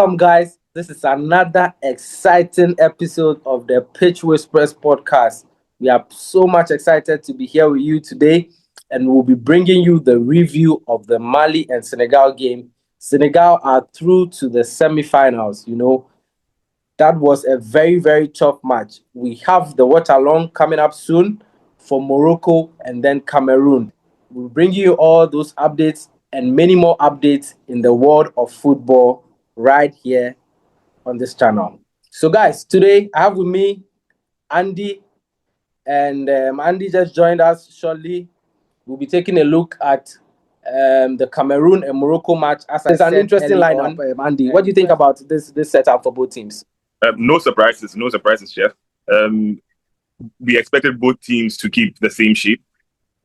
Welcome, guys. This is another exciting episode of the Pitch Whispers podcast. We are so much excited to be here with you today, and we'll be bringing you the review of the Mali and Senegal game. Senegal are through to the semi-finals. That was a very, very tough match. We have the watch along coming up soon for Morocco and then Cameroon. We'll bring you all those updates and many more updates in the world of football right here on this channel. So, guys, today I have with me Andy, and Andy just joined us shortly. We'll be taking a look at the Cameroon and Morocco match. As it's an interesting lineup, Andy. What do you think about this setup for both teams? No surprises, Chef. We expected both teams to keep the same shape.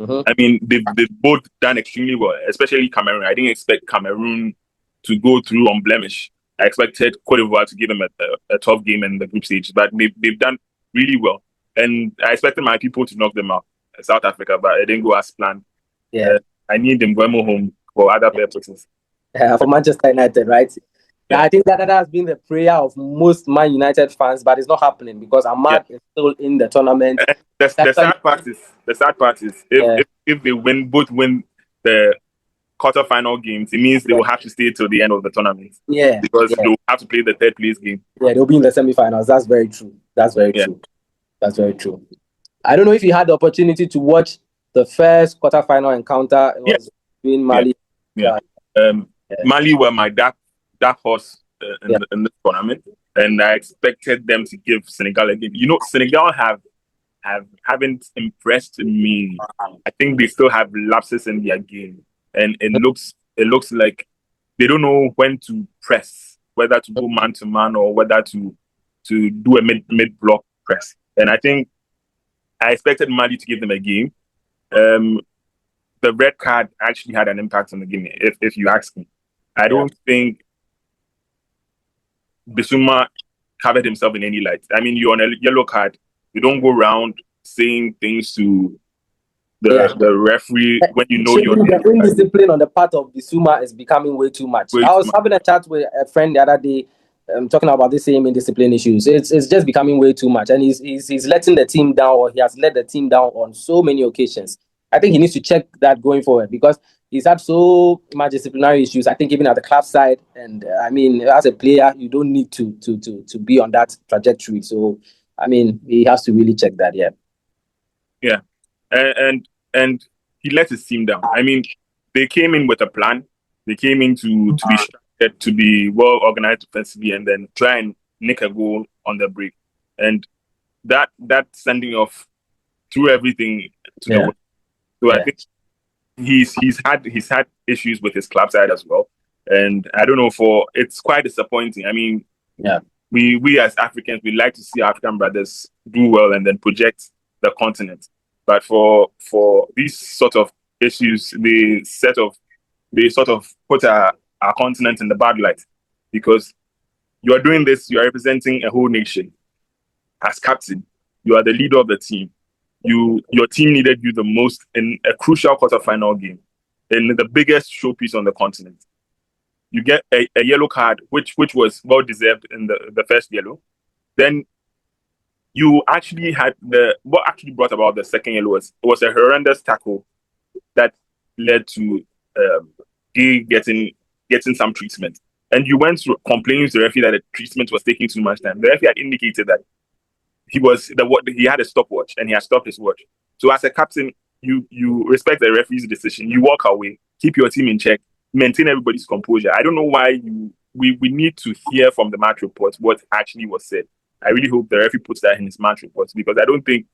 I mean, they've both done extremely well, especially Cameroon. I didn't expect Cameroon to go through on blemish. I expected Cote d'Ivoire to give them a tough game in the group stage, but they've done really well. And I expected my people to knock them out, South Africa, but it didn't go as planned. Yeah. I need them home for other purposes. For Manchester United, right? Yeah. I think that has been the prayer of most Man United fans, but it's not happening because Ahmad is still in the tournament. The sad part is if they both win the quarterfinal games, it means they will have to stay till the end of the tournament. Yeah. Because they'll have to play the third place game. Yeah, they'll be in the semi-finals. That's very true. That's very true. I don't know if you had the opportunity to watch the first quarterfinal encounter between Mali. Mali were my dark horse in this tournament, and I expected them to give Senegal a game. Senegal haven't impressed me. I think they still have lapses in their game, and it looks like they don't know when to press, whether to go man to man or whether to do a mid block press. And I think I expected Mali to give them a game. The red card actually had an impact on the game, if you ask me. I don't think Bissouma covered himself in any light. I mean, you're on a yellow card. You don't go around saying things to the referee when you know you're the indiscipline on the part of Bissouma is becoming way too much. I was having a chat with a friend the other day, talking about the same indiscipline issues. It's just becoming way too much, and he's letting the team down, or he has let the team down on so many occasions. I think he needs to check that going forward because he's had so much disciplinary issues. I think even at the club side, and I mean, as a player, you don't need to be on that trajectory. So, I mean, he has to really check that. Yeah, and he let his team down. I mean, they came in with a plan. They came in to be structured, to be well organized defensively, and then try and nick a goal on the break. And that sending off threw everything to the wind. So I think he's had issues with his club side as well, and I don't know. It's quite disappointing. I mean, we as Africans, we like to see African brothers do well and then project the continent. But for these sort of issues, they sort of put our continent in the bad light, because you are doing this. You are representing a whole nation. As captain, you are the leader of the team. Your team needed you the most in a crucial quarterfinal game, in the biggest showpiece on the continent. You get a yellow card, which was well deserved in the first yellow. Then you actually had what actually brought about the second yellow was a horrendous tackle that led to getting some treatment. And you went to complaining to the referee that the treatment was taking too much time. The referee had indicated that he had a stopwatch and he had stopped his watch. So as a captain, you respect the referee's decision. You walk away, keep your team in check, maintain everybody's composure. I don't know why we need to hear from the match report what actually was said. I really hope the referee puts that in his match reports, because I don't think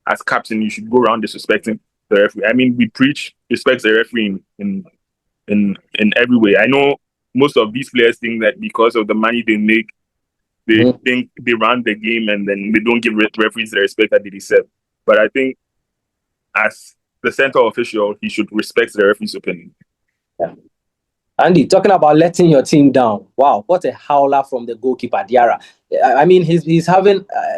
as captain you should go around disrespecting the referee. I mean, we preach respect the referee in every way. I know most of these players think that because of the money they make, they think they run the game and then they don't give referees the respect that they deserve. But I think as the central official, he should respect the referee's opinion. Yeah. Andy, talking about letting your team down. Wow, what a howler from the goalkeeper, Diarra. I mean, he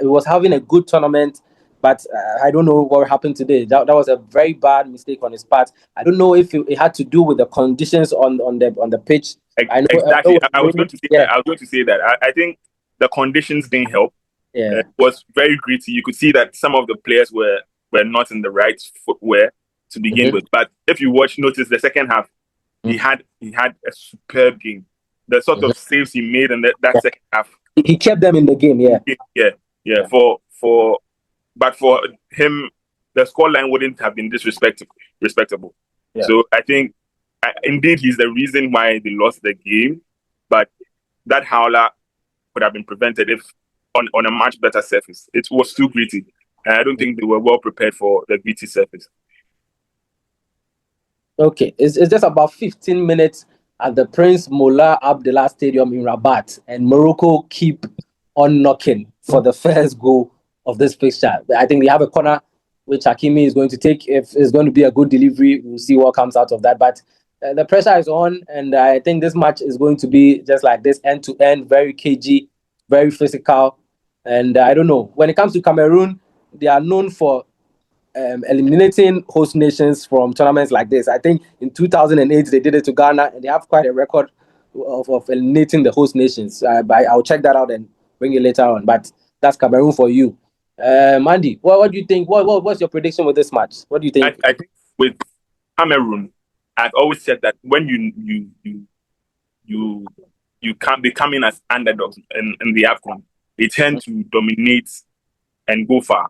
was having a good tournament, but I don't know what happened today. That was a very bad mistake on his part. I don't know if it had to do with the conditions on the pitch. I know. Exactly. I was going to say Yeah, that. I was going to say that. I think the conditions didn't help. yeah. It was very gritty. You could see that some of the players were not in the right footwear to begin Mm-hmm. with. But if you notice the second half, he had a superb game. The sort Mm-hmm. of saves he made in that Yeah. second half. He kept them in the game. Yeah, Yeah, yeah. yeah, But for him, the scoreline wouldn't have been respectable. yeah. So I think, indeed, he's the reason why they lost the game. But that howler could have been prevented if on a much better surface. It was too gritty. And I don't think they were well prepared for the gritty surface. Okay, it's just about 15 minutes at the Prince Mullah Abdullah Stadium in Rabat, and Morocco keep on knocking for the first goal of this fixture. I think they have a corner which Hakimi is going to take. If it's going to be a good delivery, we'll see what comes out of that. But the pressure is on, and I think this match is going to be just like this, end to end, very cagey, very physical. And I don't know. When it comes to Cameroon, they are known for eliminating host nations from tournaments like this. I think in 2008 they did it to Ghana, and they have quite a record of eliminating the host nations. But I'll check that out and bring it later on. But that's Cameroon for you. Mandy, what do you think? What's your prediction with this match? What do you think? I think with Cameroon, I've always said that when you you can't be coming as underdogs in the AFCON, they tend to dominate and go far.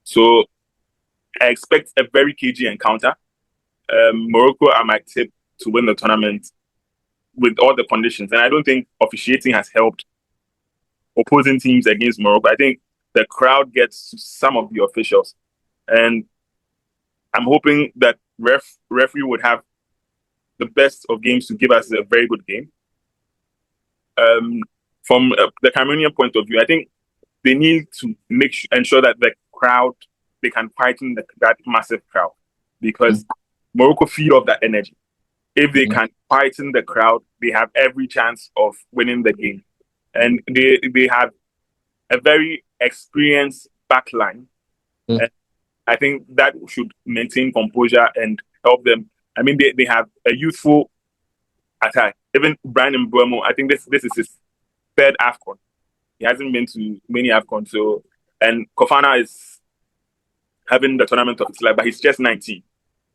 So I expect a very cagey encounter. Morocco are my tip to win the tournament with all the conditions. And I don't think officiating has helped opposing teams against Morocco. I think the crowd gets to some of the officials. And I'm hoping that referee would have the best of games to give us a very good game. From the Cameroonian point of view, I think they need to ensure that the crowd, they can quieten that massive crowd, because Morocco feed off that energy. If they can quieten the crowd, they have every chance of winning the game. And they have a very experienced backline. And I think that should maintain composure and help them. I mean, they have a youthful attack. Even Brian Mbeumo, I think this is his third AFCON. He hasn't been to many AFCON. So, and Kofana is having the tournament of his life, but he's just 19.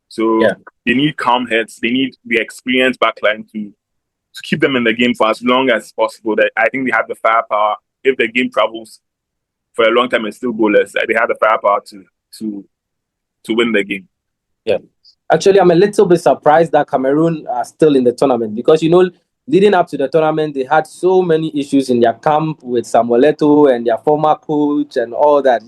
So they need calm heads. They need the experienced backline to keep them in the game for as long as possible. That I think they have the firepower. If the game travels for a long time and still goalless, they have the firepower to win the game. Yeah. Actually, I'm a little bit surprised that Cameroon are still in the tournament, because, leading up to the tournament, they had so many issues in their camp with Samuel Eto'o and their former coach and all that.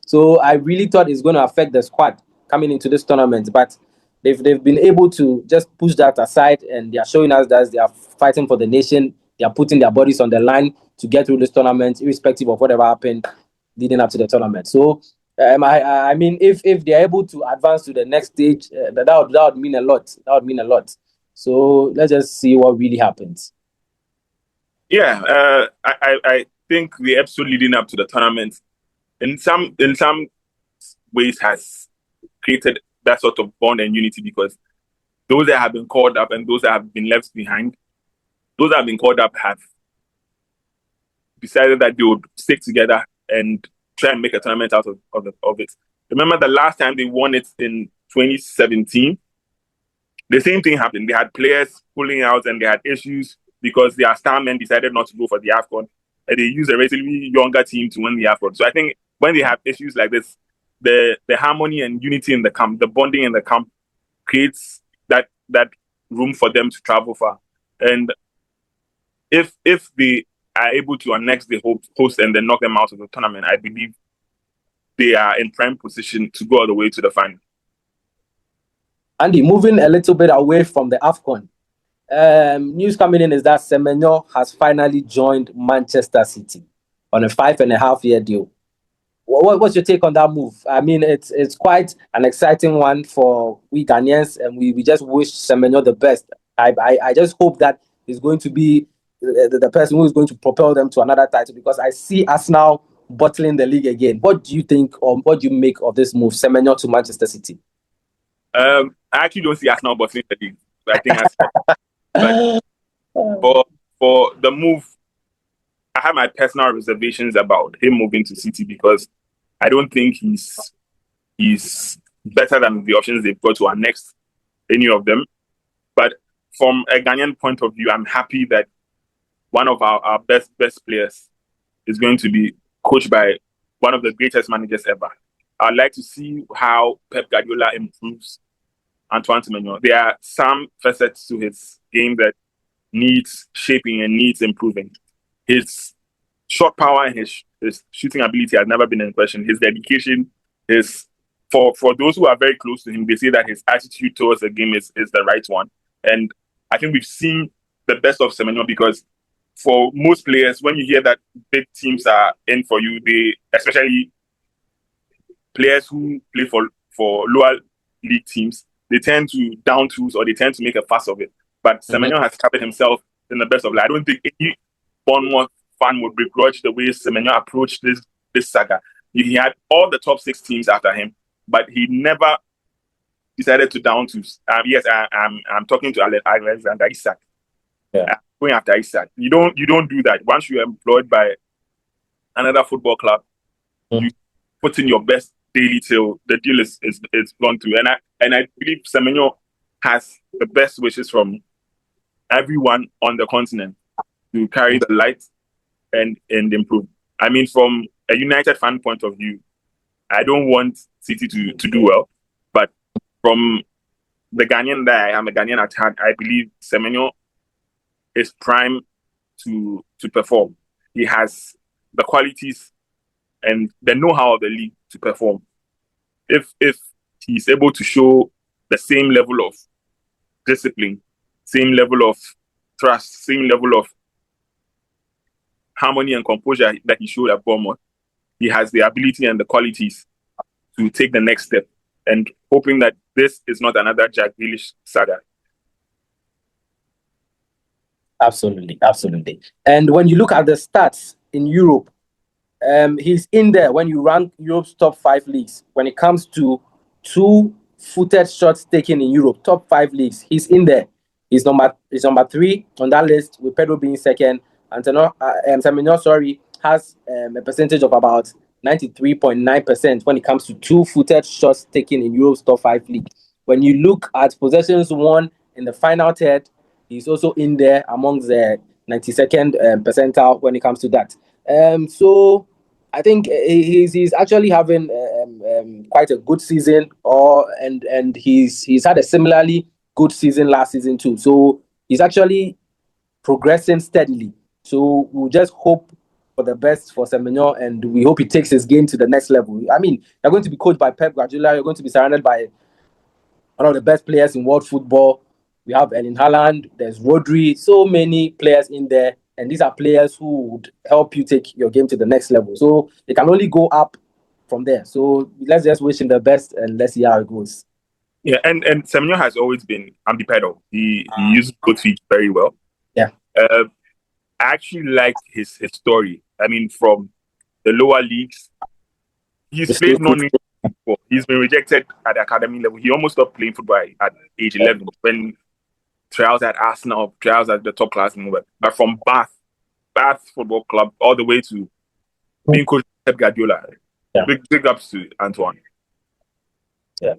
So I really thought it's going to affect the squad coming into this tournament, but they've been able to just push that aside, and they are showing us that they are fighting for the nation. They are putting their bodies on the line to get through this tournament, irrespective of whatever happened leading up to the tournament. So I mean, if they're able to advance to the next stage, that would mean a lot. That would mean a lot. So let's just see what really happens. Yeah, I think the episode leading up to the tournament, in some ways, has created that sort of bond and unity, because those that have been called up and those that have been left behind, those that have been called up have decided that they would stick together and try and make a tournament out of it. Remember the last time they won it in 2017? The same thing happened. They had players pulling out and they had issues because their star men decided not to go for the AFCON. And they used a relatively younger team to win the AFCON. So I think when they have issues like this, the harmony and unity in the camp, the bonding in the camp, creates that room for them to travel far. And if they are able to annex the host and then knock them out of the tournament, I believe they are in prime position to go all the way to the final. Andy, moving a little bit away from the AFCON, news coming in is that Semenyo has finally joined Manchester City on a 5.5-year deal. What's your take on that move? I mean, it's quite an exciting one for we Ghanaians, and we just wish Semenyo the best. I just hope that he's going to be the person who is going to propel them to another title, because I see us now bottling the league again. What do you think, or what do you make of this move, Semenyo to Manchester City? I actually don't see Arsenal bottling the league. I think For the move, I have my personal reservations about him moving to City because I don't think he's better than the options they've got to our next any of them. But from a Ghanaian point of view, I'm happy that one of our best players is going to be coached by one of the greatest managers ever. I'd like to see how Pep Guardiola improves Antoine Semenyo. There are some facets to his game that needs shaping and needs improving. His shot power and his shooting ability has never been in question. His dedication, his for those who are very close to him, they say that his attitude towards the game is the right one. And I think we've seen the best of Semenyo because for most players, when you hear that big teams are in for you, they especially players who play for lower league teams, they tend to down tools or they tend to make a fuss of it. But Semenyo has covered himself in the best of life. I don't think any Bournemouth fan would begrudge the way Semenyo approached this saga. He had all the top 6 teams after him, but he never decided to down tools. Yes, I'm talking to Alexander Isak. Yeah. Going after Isak. You don't do that. Once you're employed by another football club, you put in your best daily till the deal is gone through. And I believe Semenyo has the best wishes from everyone on the continent to carry the light and improve. I mean, from a United fan point of view, I don't want City to do well, but from the Ghanaian that I am, a Ghanaian at heart, I believe Semenyo is prime to perform. He has the qualities and the know-how of the league to perform. If he's able to show the same level of discipline, same level of trust, same level of harmony and composure that he showed at Bournemouth, he has the ability and the qualities to take the next step. And hoping that this is not another Jack Grealish saga. Absolutely. And when you look at the stats in Europe, he's in there when you rank Europe's top 5 leagues. When it comes to 2-footed shots taken in Europe, top 5 leagues, he's in there. He's number 3 on that list, with Pedro being second. And Semenyo, has a percentage of about 93.9% when it comes to 2-footed shots taken in Europe's top 5 league. When you look at possessions won in the final third, he's also in there amongst the 92nd percentile when it comes to that. So I think he's actually having quite a good season, and he's had a similarly good season last season too. So he's actually progressing steadily. So we'll just hope for the best for Semenyo, and we hope he takes his game to the next level. I mean, you're going to be coached by Pep Guardiola. You're going to be surrounded by one of the best players in world football. We have Erling Haaland, there's Rodri, so many players in there. And these are players who would help you take your game to the next level. So they can only go up from there. So let's just wish him the best and let's see how it goes. Yeah, and Semenyo has always been ambidextrous. He uses both feet very well. Yeah. I actually like his story. I mean, from the lower leagues, he's played non-football. He's been rejected at the academy level. He almost stopped playing football at age 11 when trials at Arsenal, trials at the top class in the world. But from Bath Football Club all the way to being coached by Pep Guardiola. Yeah. Big ups to Antoine. Yeah.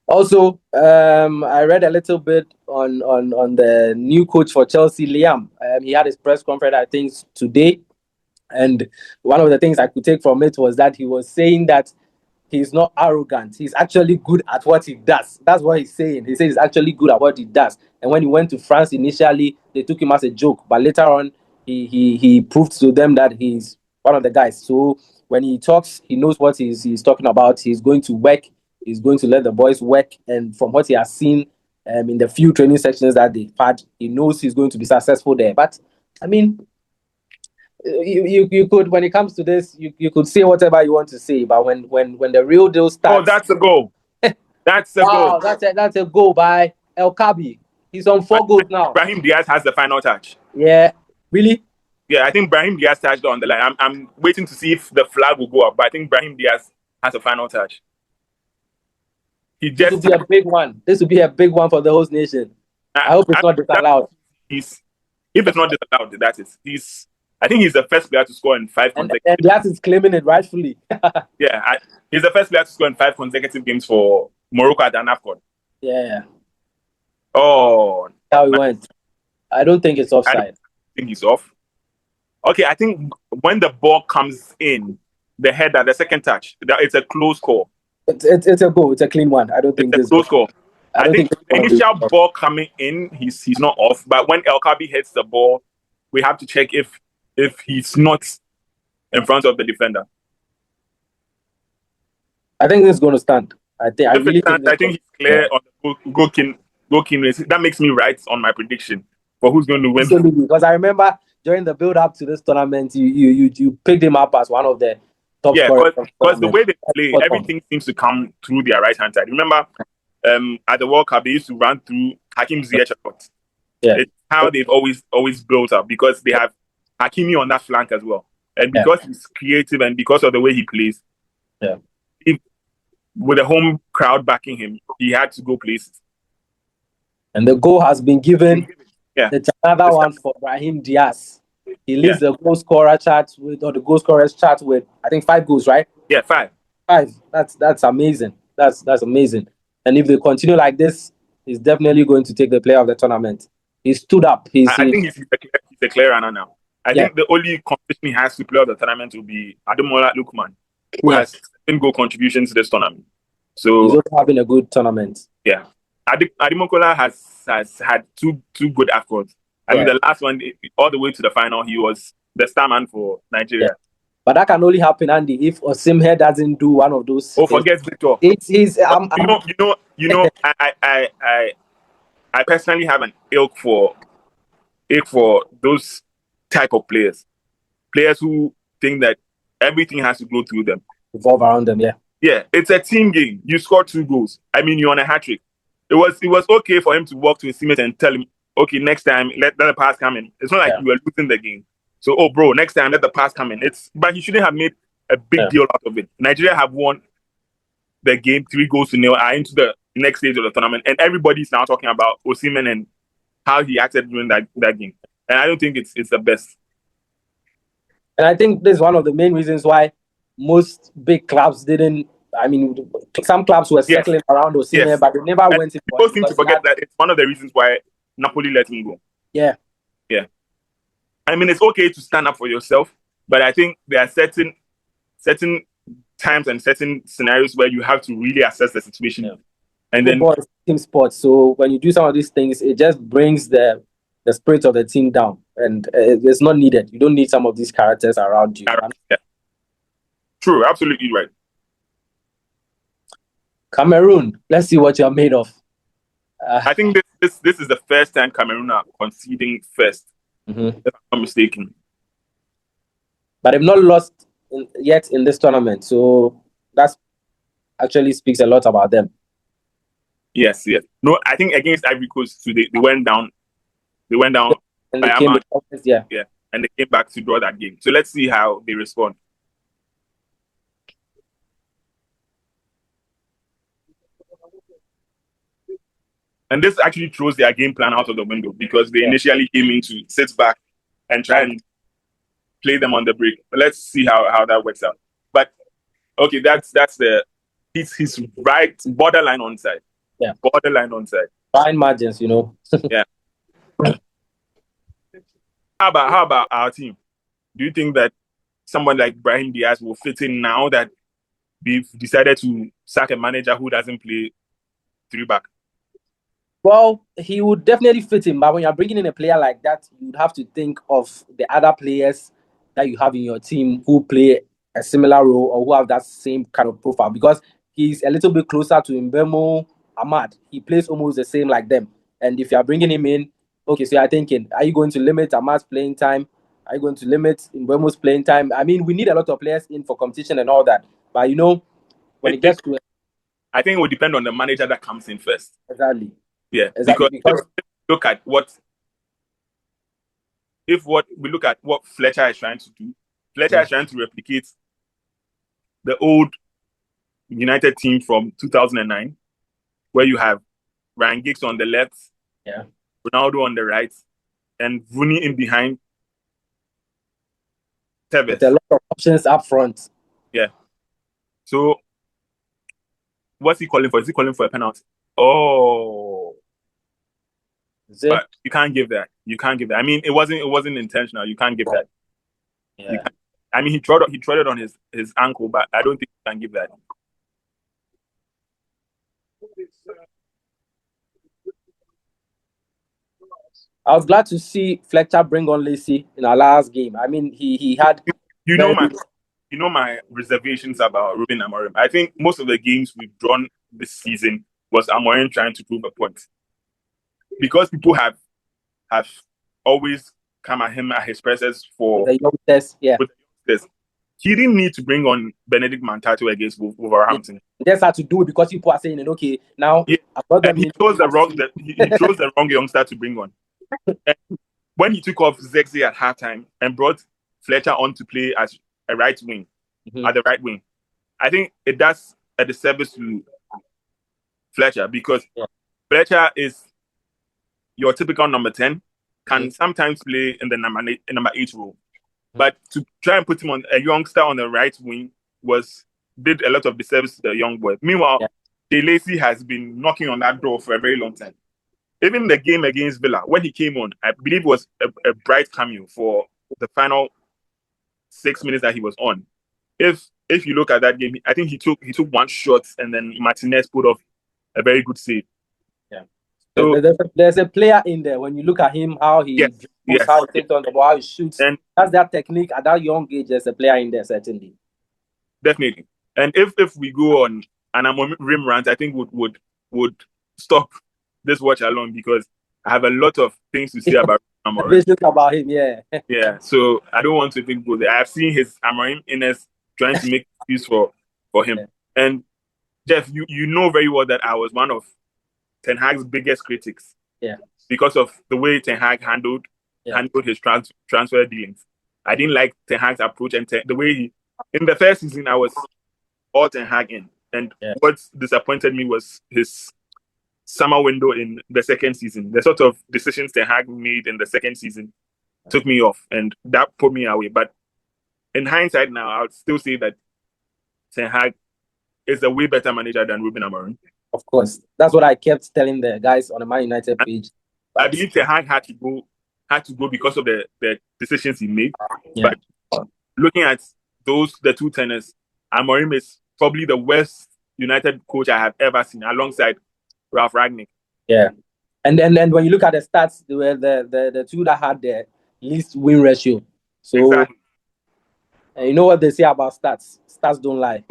Also, I read a little bit on the new coach for Chelsea, Liam. He had his press conference, I think, today. And one of the things I could take from it was that he was saying that he's not arrogant. He's actually good at what he does. That's what he's saying. He says he's actually good at what he does. And when he went to France initially, they took him as a joke. But later on, he proved to them that he's one of the guys. So when he talks, he knows what he's talking about. He's going to work. He's going to let the boys work. And from what he has seen in the few training sessions that they've had, he knows he's going to be successful there. But, I mean, you could, when it comes to this, you could say whatever you want to say, but when the real deal starts, that's a goal. That's a goal. That's a goal by El Kabi. He's on 4 goals now. Brahim Diaz has the final touch. Yeah, really? Yeah, I think Brahim Diaz touched on the line. I'm waiting to see if the flag will go up, but I think Brahim Diaz has a final touch. This will be a big one. This will be a big one for the host nation. I hope it's not disallowed. He's if it's not disallowed, that is. I think he's the first player to score in five And consecutive. Diaz is claiming it rightfully. Yeah, he's the first player to score in 5 consecutive games for Morocco at an AFCON. Yeah. Oh, How he went. I don't think it's I offside. think he's off. Okay, I think when the ball comes in, the header, the second touch, it's a close call. It's a goal. It's a clean one. I don't think It's a this. close call. I I don't think think the initial ball coming in, he's not off. But when El Kabi hits the ball, we have to check if he's not in front of the defender. I think this is going to stand. I really think this. I think he's clear on the goal race. That makes me right on my prediction for who's going to win. Absolutely, because I remember during the build up to this tournament, you picked him up as one of the top scorers. Because the way they play, everything seems to come through their right hand side. Remember, at the World Cup, they used to run through Hakim Ziyech a lot. Yeah. It's how they've always built up because they have Hakimi on that flank as well. And because he's creative and because of the way he plays, with the home crowd backing him, he had to go places. And the goal has been given. Yeah. It's another one for Brahim Diaz. He leads the goal scorer chart the goal scorers chart with I think 5 goals, right? Yeah, 5. 5. That's amazing. That's amazing. And if they continue like this, he's definitely going to take the player of the tournament. He stood up. I think he's a clear runner now. I think the only competition he has to play of the tournament will be Ademola Lookman, who has 10 goal contributions to this tournament. So he's also having a good tournament. Yeah. Ademola has had two good AFCONs. I mean, the last one, all the way to the final, he was the star man for Nigeria. Yeah. But that can only happen, Andy, if Osimhen doesn't do one of those. Oh, forget Victor. I personally have an ilk for those type of players who think that everything has to go through them, revolve around them. Yeah, it's a team game. You score 2 goals. I mean, you're on a hat trick. It was okay for him to walk to his teammate and tell him, okay, next time let the pass come in. It's not like you were losing the game. So, bro, next time let the pass come in. But he shouldn't have made a big deal out of it. Nigeria have won the game 3-0, are into the next stage of the tournament, and everybody's now talking about Osimhen and how he acted during that game. And I don't think it's the best. And I think this is one of the main reasons why most big clubs didn't. I mean, some clubs were circling around Osimhen, but they never went in. People seem to forget that it's one of the reasons why Napoli let him go. Yeah. I mean, it's okay to stand up for yourself, but I think there are certain times and certain scenarios where you have to really assess the situation. And football is team sport, so when you do some of these things, it just brings the spirit of the team down, and it's not needed. You don't need some of these characters around you. True, absolutely right. Cameroon, let's see what you're made of. I think this is the first time Cameroon are conceding first, if I'm not mistaken. But they've not lost yet in this tournament, so that actually speaks a lot about them. Yes. No, I think against Ivory Coast, so they went down. They went down, and they came and they came back to draw that game. So let's see how they respond. And this actually throws their game plan out of the window because they initially came in to sit back and try and play them on the break. But let's see how that works out. But okay, that's he's right borderline onside. Yeah, borderline onside. Fine margins, Yeah. How about our team? Do you think that someone like Brahim Diaz will fit in now that we've decided to sack a manager who doesn't play 3-back? Well, he would definitely fit in, but when you're bringing in a player like that, you'd have to think of the other players that you have in your team who play a similar role or who have that same kind of profile, because he's a little bit closer to Mbeumo, Ahmad. He plays almost the same like them. And if you're bringing him in, okay, so you're thinking, are you going to limit Ahmad's playing time? Are you going to limit Mbeumo's playing time? I mean, we need a lot of players in for competition and all that. But, when it gets to it, I think it will depend on the manager that comes in first. Exactly. Yeah, exactly. Because look at what Fletcher is trying to do. Fletcher is trying to replicate the old United team from 2009, where you have Ryan Giggs on the left, Ronaldo on the right, and Rooney in behind With a Tevez. lot of options up front. Yeah. So what's he calling for? Is he calling for a penalty? Oh, Is it? but you can't give that. You can't give that. I mean, it wasn't intentional. You can't give that. You Yeah. can't. I mean, he trod on his ankle, but I don't think you can give that. I was glad to see Fletcher bring on Lacey in our last game. I mean, he had You know very my you know my reservations about Ruben Amorim. I think most of the games we've drawn this season was Amorim trying to prove a point because people have always come at him at his presses with for the youngsters. Yeah. with this. He didn't need to bring on Benedict Mantato against He Wolverhampton. just had to do it because people are saying, okay, now Yeah, I brought and them he in. chose the wrong he chose the wrong youngster to bring on. And when he took off Zexi at halftime and brought Fletcher on to play as a right wing Mhm. at the right wing, I think it does a disservice to Fletcher because Yeah. Fletcher is your typical number 10, can Mhm. sometimes play in the number 8 role. But to try and put him on a youngster on the right wing did a lot of disservice to the young boy. Meanwhile, Yeah. De Lacy has been knocking on that door for a very long time. Even the game against Villa, when he came on, I believe it was a bright cameo for the final 6 minutes that he was on. If you look at that game, I think he took one shot and then Martinez put off a very good save. Yeah. So There's a player in there. When you look at him, how he yes, dribbles, yes, how he takes on the ball, how he shoots. and That's that technique at that young age. There's a player in there, certainly. definitely. And if we go on and I'm on rim rant, I think would stop this watch alone because I have a lot of things to say about Amorim. Business about him, yeah. Yeah, so I don't want to even go there. I have seen his Amorim inness trying to make excuse for him. Yeah. And Jeff, you know very well that I was one of Ten Hag's biggest critics Yeah. because of the way Ten Hag Yeah. handled his transfer dealings. I didn't like Ten Hag's approach and the way he in the first season I was all Ten Hag in. And Yeah. what disappointed me was his summer window in the second season. The sort of decisions Ten Hag made in the second season took me off, and that put me away. But in hindsight now, I would still say that Ten Hag is a way better manager than Ruben Amorim. Of course. That's what I kept telling the guys on the Man United And page. I But believe Ten Hag had to go because of the decisions he made. yeah. But looking at the two tenors, Amorim is probably the worst United coach I have ever seen, alongside Ralph Ragnick. Yeah. And when you look at the stats, they were the two that had the least win ratio. So Exactly. you know what they say about stats. Stats don't lie.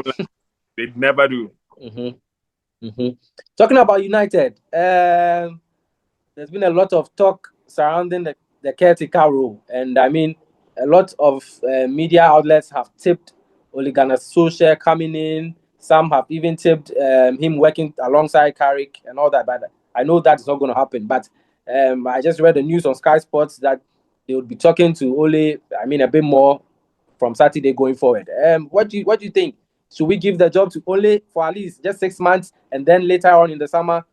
They never do. Mm-hmm. Mm-hmm. Talking about United, there's been a lot of talk surrounding the caretaker role. And I mean, a lot of media outlets have tipped Ole Gunnar Solskjaer coming in. Some have even tipped him working alongside Carrick and all that. But I know that's not going to happen. But I just read the news on Sky Sports that they would be talking to Ole, I mean, a bit more from Saturday going forward. What do you think? Should we give the job to Ole for at least just 6 months, and then later on in the summer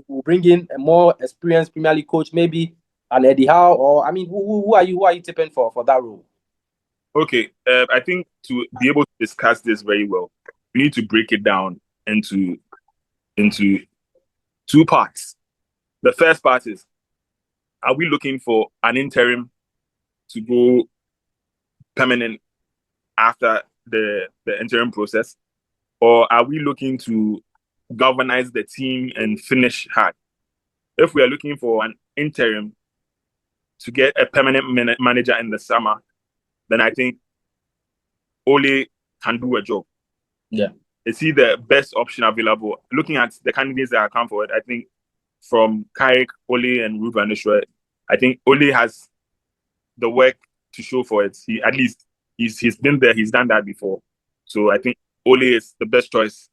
we'll bring in a more experienced Premier League coach, maybe an Eddie Howe, or I mean, who are you tipping for that role? Okay, I think to be able to discuss this very well, we need to break it down into two parts. The first part is: are we looking for an interim to go permanent after the interim process, or are we looking to galvanize the team and finish hard? If we are looking for an interim to get a permanent manager in the summer, then I think Ole can do a job. Yeah. Is he the best option available? Looking at the candidates that have come forward, I think from Carrick, Ole, and Ruud van Nistelrooy, I think Ole has the work to show for it. He at least he's been there, he's done that before. So I think Ole is the best choice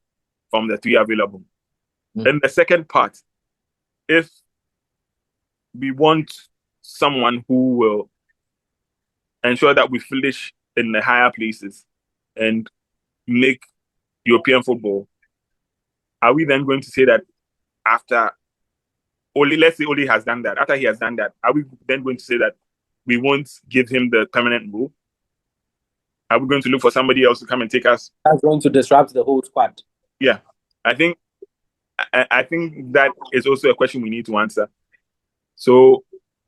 from the three available. Then the second part, if we want someone who will ensure that we finish in the higher places and make European football, are we then going to say that after let's say Oli has done that. After he has done that, are we then going to say that we won't give him the permanent role? Are we going to look for somebody else to come and take us? That's going to disrupt the whole squad. Yeah, I think that is also a question we need to answer. So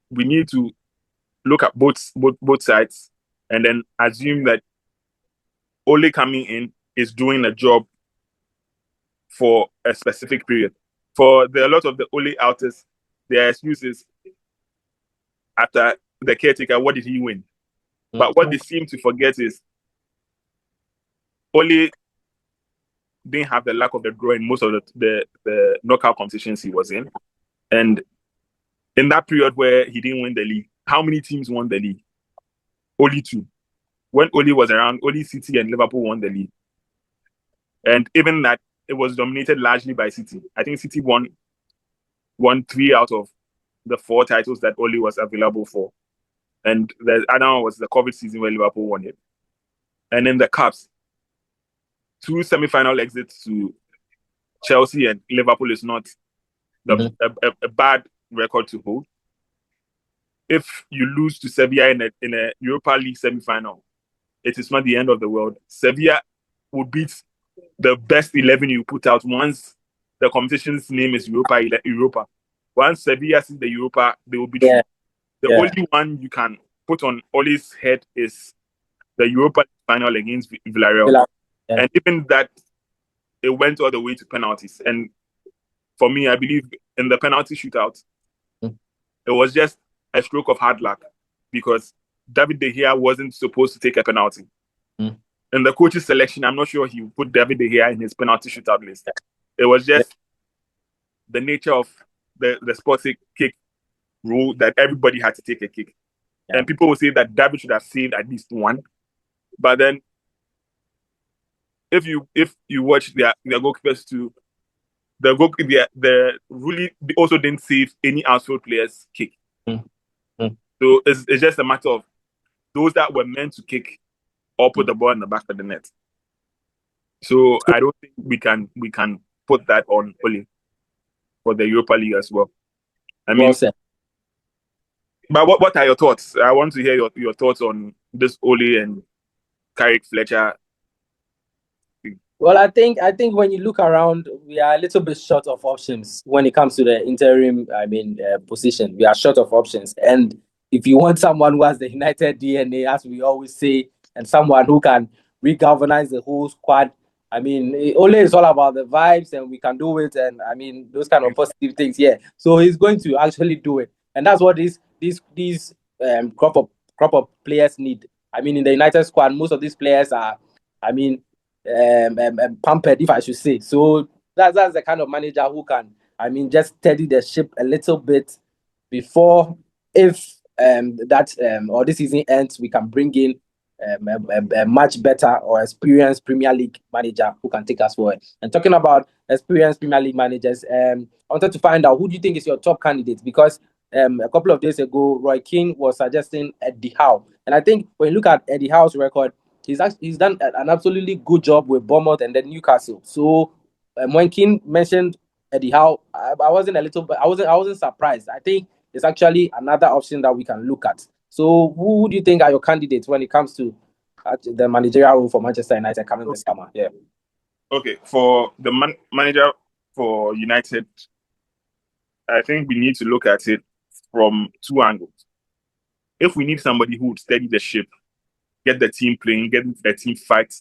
we need to look at both sides and then assume that Ole coming in is doing a job for a specific period. For a lot of the Ole outers, their excuses after the caretaker, what did he win? But what they seem to forget is Ole didn't have the luck of the draw in most of the knockout competitions he was in. And in that period where he didn't win the league, how many teams won the league? Only two. When Ole was around, only City and Liverpool won the league. And even that, it was dominated largely by City. I think City won 3 out of the 4 titles that Ole was available for. And the other one was the COVID season where Liverpool won it. And in the Cups, 2 semi-final exits to Chelsea and Liverpool is not a bad record to hold. If you lose to Sevilla in a Europa League semi-final, it is not the end of the world. Sevilla would beat the best 11 you put out once the competition's name is Europa. Once Sevilla sees the Europa, they will beat you. The only one you can put on Ole's head is the Europa final against Villarreal. And even that, it went all the way to penalties. And for me, I believe in the penalty shootout, it was just a stroke of hard luck because David De Gea wasn't supposed to take a penalty. In the coach's selection, I'm not sure he would put David De Gea in his penalty shootout list. It was just the nature of the sporting kick rule that everybody had to take a kick. And people will say that David should have saved at least one. But then if you watch their goalkeepers too, the really also didn't save any outfield players kick. So it's just a matter of those that were meant to kick or put the ball in the back of the net. So I don't think we can put that on Ole for the Europa League as well. I mean, but what are your thoughts? I want to hear your thoughts on this Ole and Carrick Fletcher. Well, I think when you look around, we are a little bit short of options when it comes to the interim. Position. We are short of options, and if you want someone who has the United DNA, as we always say, and someone who can regalvanize the whole squad, I mean, Ole is all about the vibes, and we can do it, and I mean those kind of positive things. Yeah, so he's going to actually do it, and that's what these crop of players need. I mean, in the United squad, most of these players are, I mean, pampered, if I should say. So that's the kind of manager who can, I mean, just steady the ship a little bit before, if or this season ends, we can bring in a much better or experienced Premier League manager who can take us forward. And talking about experienced Premier League managers, I wanted to find out, who do you think is your top candidate? Because a couple of days ago, Roy Keane was suggesting Eddie Howe. And I think when you look at Eddie Howe's record, he's done an absolutely good job with Bournemouth and then Newcastle. So when Keane mentioned Eddie Howe, I wasn't surprised. I think it's actually another option that we can look at. So who do you think are your candidates when it comes to the managerial role for Manchester United coming this summer? Yeah. Okay, for the manager for United, I think we need to look at it from 2 angles. If we need somebody who would steady the ship, get the team playing, get the team fight,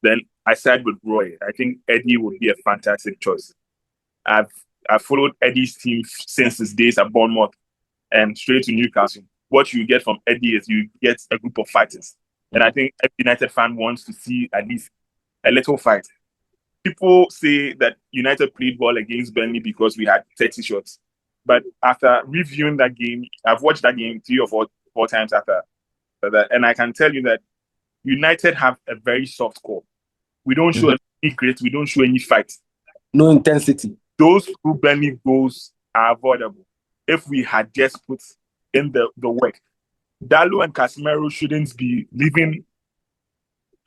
then I side with Roy. I think Eddie would be a fantastic choice. I've followed Eddie's team since his days at Bournemouth and straight to Newcastle. What you get from Eddie is you get a group of fighters. And I think every United fan wants to see at least a little fight. People say that United played well against Burnley because we had 30 shots. But after reviewing that game, I've watched that game 3 or 4 times after that, and I can tell you that United have a very soft core. We don't show any grit. We don't show any fight. No intensity. Those 2 Burnley goals are avoidable if we had just put in the work. Dalot and Casemiro shouldn't be leaving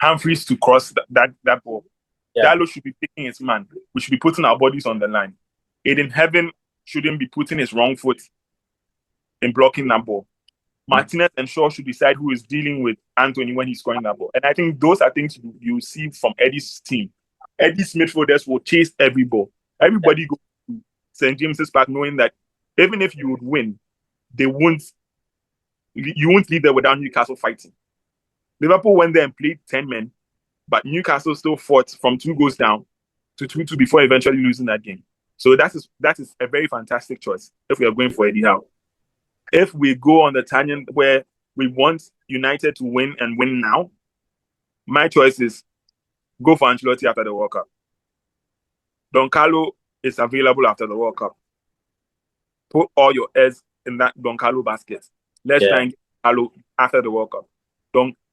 Humphries to cross that ball. Yeah. Dalot should be picking his man. We should be putting our bodies on the line. Aiden Heaven shouldn't be putting his wrong foot in blocking that ball. Martinez and Shaw should decide who is dealing with Anthony when he's scoring that ball. And I think those are things you see from Eddie's team. Eddie's midfielders will chase every ball. Everybody goes to St. James's Park knowing that even if you would win, you won't leave there without Newcastle fighting. Liverpool went there and played 10 men, but Newcastle still fought from 2 goals down to 2-2 before eventually losing that game. So that is a very fantastic choice if we are going for Eddie Howe. If we go on the tangent where we want United to win and win now, my choice is go for Ancelotti after the World Cup. Don Carlo is available after the World Cup. Put all your eggs in that Don Carlo basket. Let's try and get Carlo after the World Cup.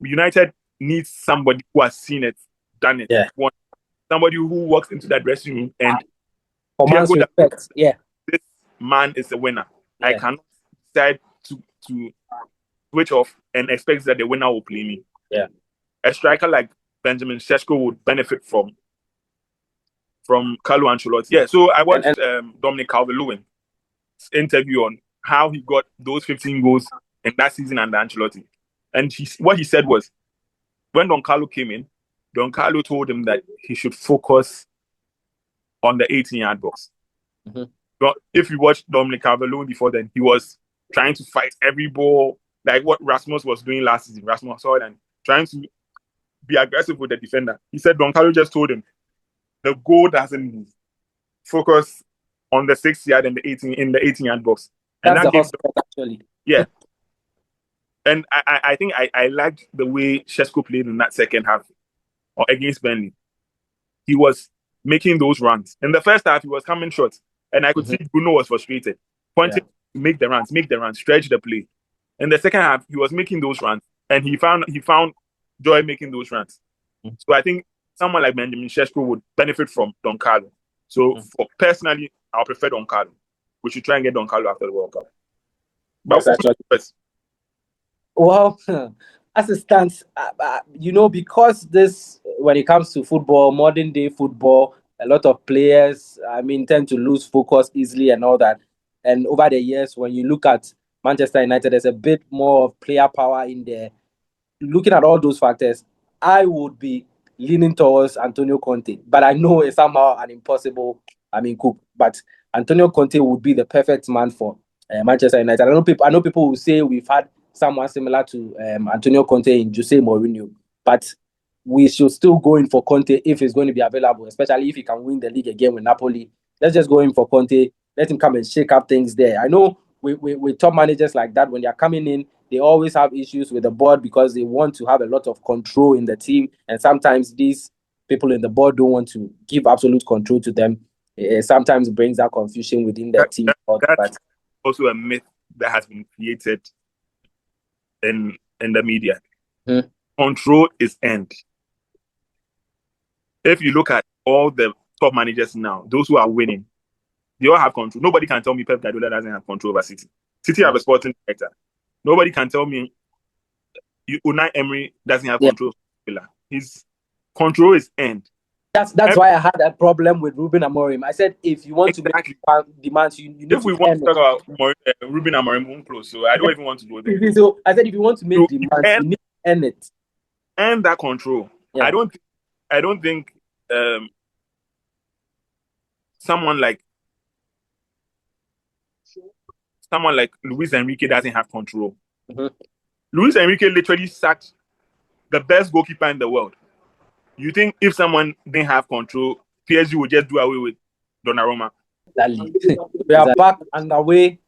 United needs somebody who has seen it, done it. Yeah. Somebody who walks into that dressing room and this man is a winner. Yeah. I cannot decide to switch off and expect that the winner will play me. Yeah. A striker like Benjamin Sesko would benefit from Carlo Ancelotti. Yeah, so I watched Dominic Calvert-Lewin's interview on how he got those 15 goals in that season under Ancelotti. And what he said was, when Don Carlo came in, Don Carlo told him that he should focus on the 18-yard box. Mm-hmm. If you watched Dominic Calvert-Lewin before then, he was trying to fight every ball, like what Rasmus was doing last season. Rasmus saw it and trying to be aggressive with the defender. He said Don Carlo just told him, the goal doesn't move. Focus on the 6-yard and the 18-yard box. And that's the hospital, actually. Yeah. And I think I liked the way Sesko played in that second half or against Burnley. He was making those runs. In the first half, he was coming short. And I could see Bruno was frustrated. Pointing to make the runs, stretch the play. In the second half, he was making those runs. And he found joy making those runs. So I think someone like Benjamin Sesko would benefit from Don Carlo. So personally, I'll prefer Don Carlo. We should try and get Don Carlo after the World Cup. But well, as it stands, because when it comes to football, modern day football, a lot of players, tend to lose focus easily and all that. And over the years, when you look at Manchester United, there's a bit more of player power in there. Looking at all those factors, I would be leaning towards Antonio Conte. But I know it's somehow an impossible, coup. But Antonio Conte would be the perfect man for Manchester United. I know people will say we've had someone similar to Antonio Conte in Jose Mourinho, but we should still go in for Conte if he's going to be available, especially if he can win the league again with Napoli. Let's just go in for Conte. Let him come and shake up things there. I know with top managers like that, when they're coming in, they always have issues with the board because they want to have a lot of control in the team. And sometimes these people in the board don't want to give absolute control to them. Sometimes it brings that confusion within the team. That's also a myth that has been created in the media. Control is end. If you look at all the top managers now, those who are winning, they all have control. Nobody can tell me Pep Guardiola doesn't have control over City. City have a sporting director. Nobody can tell me Unai Emery doesn't have control. His control is end. That's why I had a problem with Ruben Amorim. I said, if you want to make demands, you need if we want to talk about Ruben Amorim, won't close. So I don't even want to go there. So I said, if you want to make demands, you need to earn it. And that control. Yeah. I don't think someone like Luis Enrique doesn't have control. Luis Enrique literally sacked the best goalkeeper in the world. You think if someone didn't have control, PSG would just do away with Donnarumma? We are back underway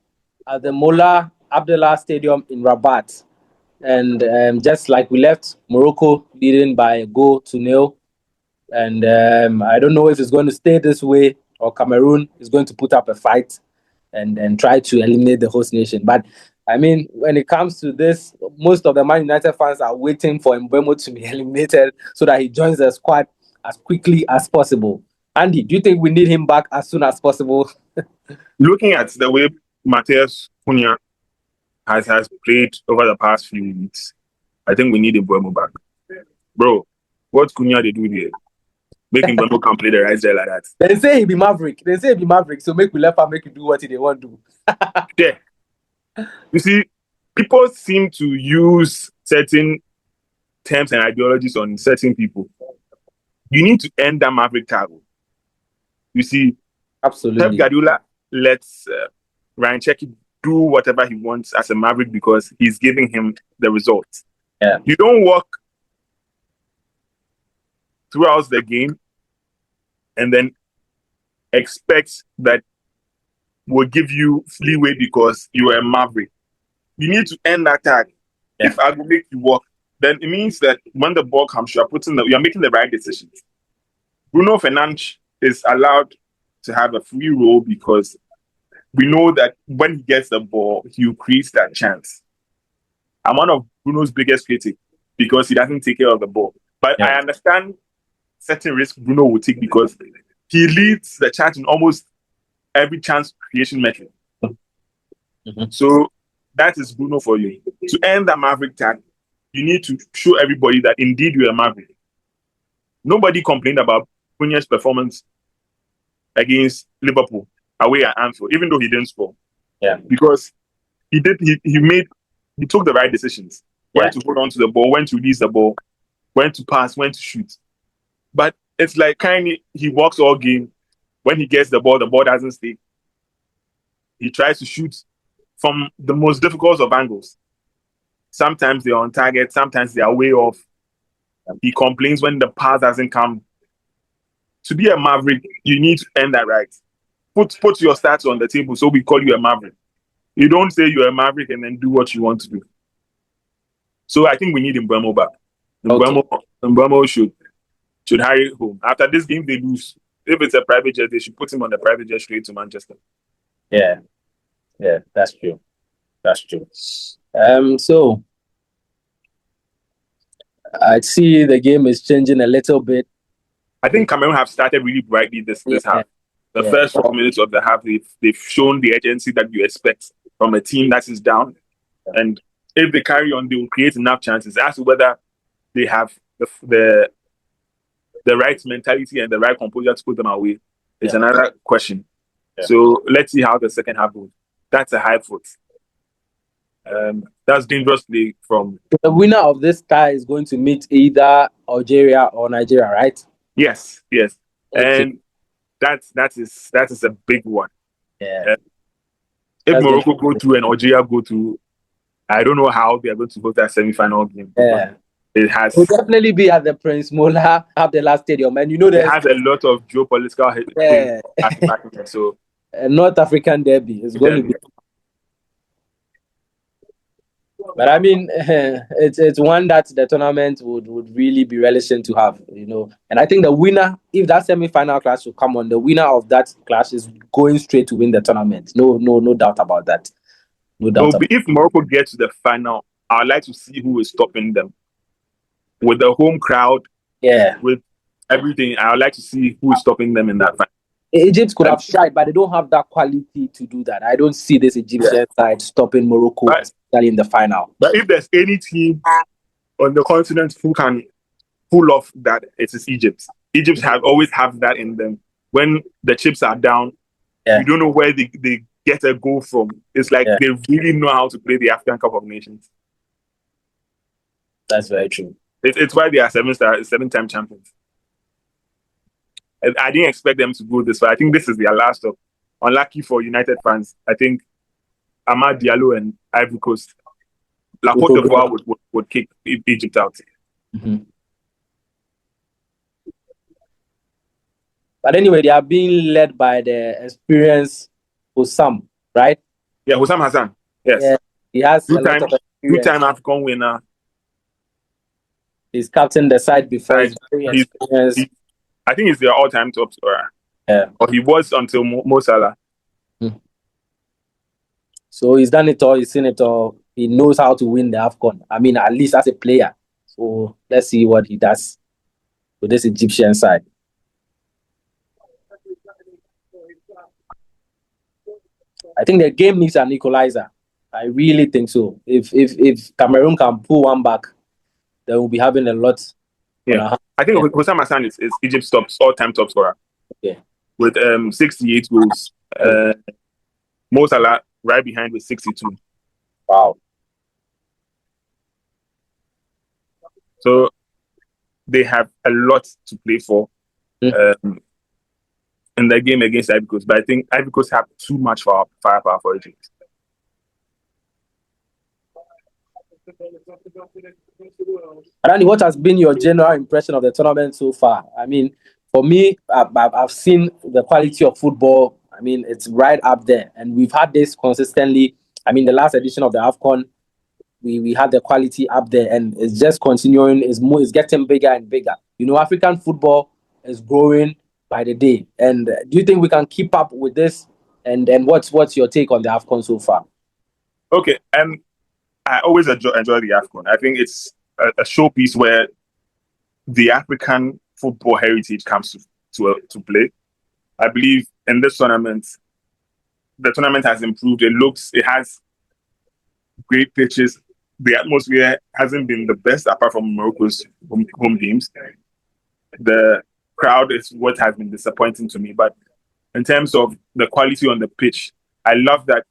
at the Mola Abdullah Stadium in Rabat. And just like we left, Morocco leading by a goal to 0. And I don't know if it's going to stay this way or Cameroon is going to put up a fight and try to eliminate the host nation. But when it comes to this, most of the Man United fans are waiting for Mbeumo to be eliminated so that he joins the squad as quickly as possible. Andy, do you think we need him back as soon as possible? Looking at the way Matheus Cunha has played over the past few weeks, I think we need Mbeumo back. Bro, what Cunha they do there? Making Mbemo can't play the right side like that. They say he be Maverick. So make we let him make you do what they want to do. Yeah. You see, people seem to use certain terms and ideologies on certain people. You need to end that Maverick tag. You see, Pep Absolutely. Guardiola lets Ryan Cherky do whatever he wants as a Maverick because he's giving him the results. Yeah. You don't work throughout the game and then expect that will give you leeway because you are a Maverick. You need to end that tag. Yeah. If I will make you work, then it means that when the ball comes, you're making the right decisions. Bruno Fernandes is allowed to have a free role because we know that when he gets the ball, he creates that chance. I'm one of Bruno's biggest critics because he doesn't take care of the ball. But Yeah. I understand certain risk Bruno will take because he leads the charge in almost every chance creation metric. Mm-hmm. So that is Bruno for you. To end that Maverick tag, you need to show everybody that indeed you're a Maverick. Nobody complained about Cunha's performance against Liverpool away at Anfield, even though he didn't score. Yeah. Because he took the right decisions. When to hold on to the ball, when to release the ball, when to pass, when to shoot. But it's like he walks all game. When he gets the ball doesn't stay. He tries to shoot from the most difficult of angles. Sometimes they're on target, sometimes they are way off. He complains when the pass doesn't come. To be a Maverick, you need to end that right. Put your stats on the table so we call you a Maverick. You don't say you're a Maverick and then do what you want to do. So I think we need Mbemo back. Mbemo should hurry home. After this game, they lose. If it's a private jet, they should put him on the private jet straight to Manchester. Yeah, that's true. So I see the game is changing a little bit. I think Cameroon have started really brightly this half. The first 4 minutes of the half, they've shown the urgency that you expect from a team that is down. And if they carry on, they will create enough chances. As to whether they have the right mentality and the right composure to put them away is another question. Yeah. So let's see how the second half goes. That's a high foot. That's dangerous play from... The winner of this tie is going to meet either Algeria or Nigeria, right? Yes. Okay. And that is a big one. Yeah. If Morocco go through and Algeria go through, I don't know how they are going to go to that semi-final game. Yeah. It will definitely be at the Prince Mola Abdullah Stadium, and it has a lot of geopolitical things. So a North African derby is going to be. But I mean, it's one that the tournament would really be relishing to have, And I think the winner, if that semi-final clash will come on, the winner of that clash is going straight to win the tournament. No doubt about that. No doubt. If Morocco gets to the final, I'd like to see who is stopping them. With the home crowd, with everything, I would like to see who is stopping them in that final. Egypt could have tried, but they don't have that quality to do that. I don't see this Egyptian side stopping Morocco, especially in the final. But if there's any team on the continent who can pull off that, it is Egypt. Egypt always have that in them. When the chips are down, you don't know where they get a goal from. It's like they really know how to play the African Cup of Nations. That's very true. It's why they are 7-time champions. I didn't expect them to go this far. I think this is their last stop. Unlucky for United fans, I think Amad Diallo and Ivory Coast, La Côte d'Ivoire would kick Egypt out. Mm-hmm. But anyway, they are being led by the experienced Hussam, right? Yeah, Hussam Hassan. Yes. Yeah, he has a lot of experience. Two-time AFCON winner. He's captained the side before. He's very experienced. I think he's their all-time top scorer. Yeah. Or he was until Mo Salah. So he's done it all. He's seen it all. He knows how to win the AFCON. I mean, at least as a player. So let's see what he does with this Egyptian side. I think the game needs an equalizer. I really think so. If Cameroon can pull one back, then we'll be having a lot. Yeah. I think Yeah. Hosam Hassan is Egypt's all-time top scorer Okay. with 68 goals. Oh, Mo Salah right behind with 62. wow. So they have a lot to play for Mm. um, in the game against Ivory Coast. But I think Ivory Coast have too much firepower for Egypt. Randy, what has been your general impression of the tournament so far? I mean, for me, I've seen the quality of football. I mean, it's right up there, and we've had this consistently. I mean, the last edition of the AFCON, we had the quality up there, and it's just continuing. It's getting bigger and bigger. You know, African football is growing by the day. And do you think we can keep up with this? And what's your take on the AFCON so far? Okay, I always enjoy the AFCON. I think it's a showpiece where the African football heritage comes to play. I believe in this tournament, the tournament has improved. It has great pitches. The atmosphere hasn't been the best apart from Morocco's home games. The crowd is what has been disappointing to me. But in terms of the quality on the pitch, I love that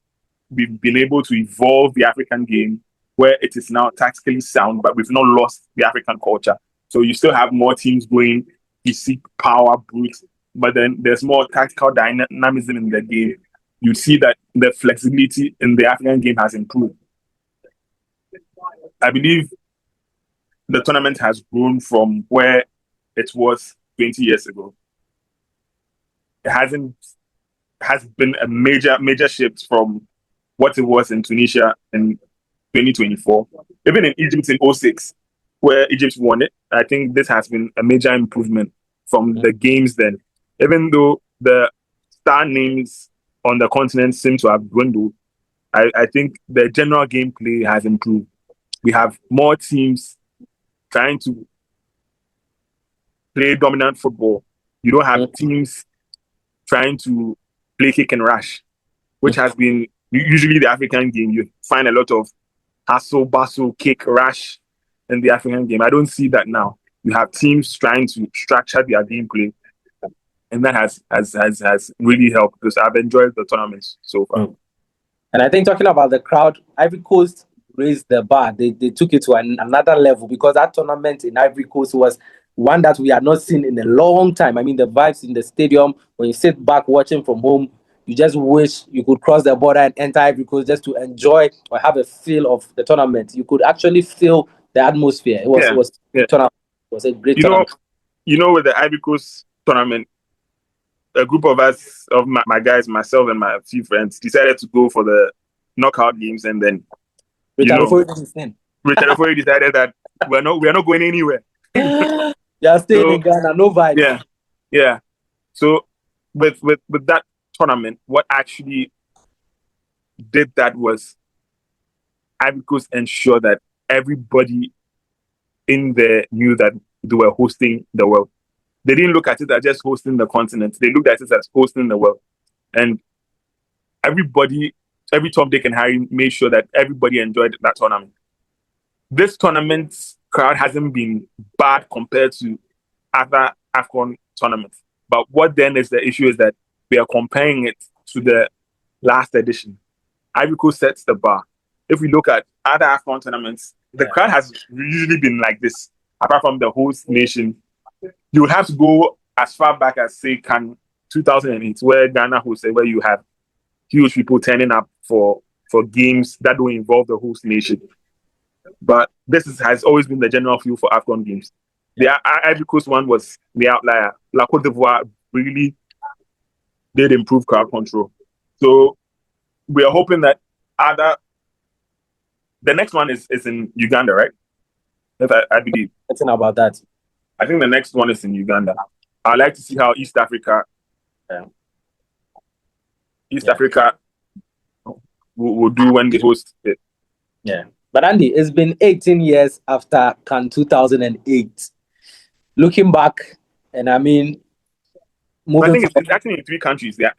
we've been able to evolve the African game where it is now tactically sound, but we've not lost the African culture. So you still have more teams going, you see power brutes, but then there's more tactical dynamism in the game. You see that the flexibility in the African game has improved. I believe the tournament has grown from where it was 20 years ago. It has been a major shift from what it was in Tunisia in 2024, even in Egypt in '06, where Egypt won it. I think this has been a major improvement from the games then. Even though the star names on the continent seem to have dwindled, I think the general gameplay has improved. We have more teams trying to play dominant football. You don't have teams trying to play kick and rush, which has been usually the African game. You find a lot of hustle, bustle, kick, rush in the African game. I don't see that now. You have teams trying to structure their gameplay, and that has really helped because I've enjoyed the tournament so far. And I think talking about the crowd, Ivory Coast raised the bar. They took it to another level because that tournament in Ivory Coast was one that we had not seen in a long time. I mean, the vibes in the stadium, when you sit back watching from home, you just wish you could cross the border and enter Ivory Coast just to enjoy or have a feel of the tournament. You could actually feel the atmosphere. It was yeah. tournament. It was a great tournament. With the Ivory Coast tournament, a group of us, of my guys, myself and my few friends, decided to go for the knockout games, and then Richard Ofori decided that we're not going anywhere. You are staying in Ghana, no vibes. Yeah. So with that tournament, what actually did that was Ivory Coast ensured that everybody in there knew that they were hosting the world. They didn't look at it as just hosting the continent. They looked at it as hosting the world. And everybody, every Tom, Dick, and Harry made sure that everybody enjoyed that tournament. This tournament's crowd hasn't been bad compared to other AFCON tournaments. But what then is the issue is that we are comparing it to the last edition. Ivory Coast sets the bar. If we look at other AFCON tournaments, the crowd has usually been like this, apart from the host nation. You would have to go as far back as, say, 2008, where Ghana hosted, where you have huge people turning up for games that don't involve the host nation. But has always been the general feel for AFCON games. The Ivory Coast one was the outlier. La Côte d'Ivoire really did improve crowd control. So we are hoping that the next one is in Uganda, right? I believe. Nothing about that. I think the next one is in Uganda. I'd like to see how East Africa will do when they host it. Yeah. But Andy, it's been 18 years after CAN 2008. Looking back, and I mean, I think it's actually in 3 countries. Yeah,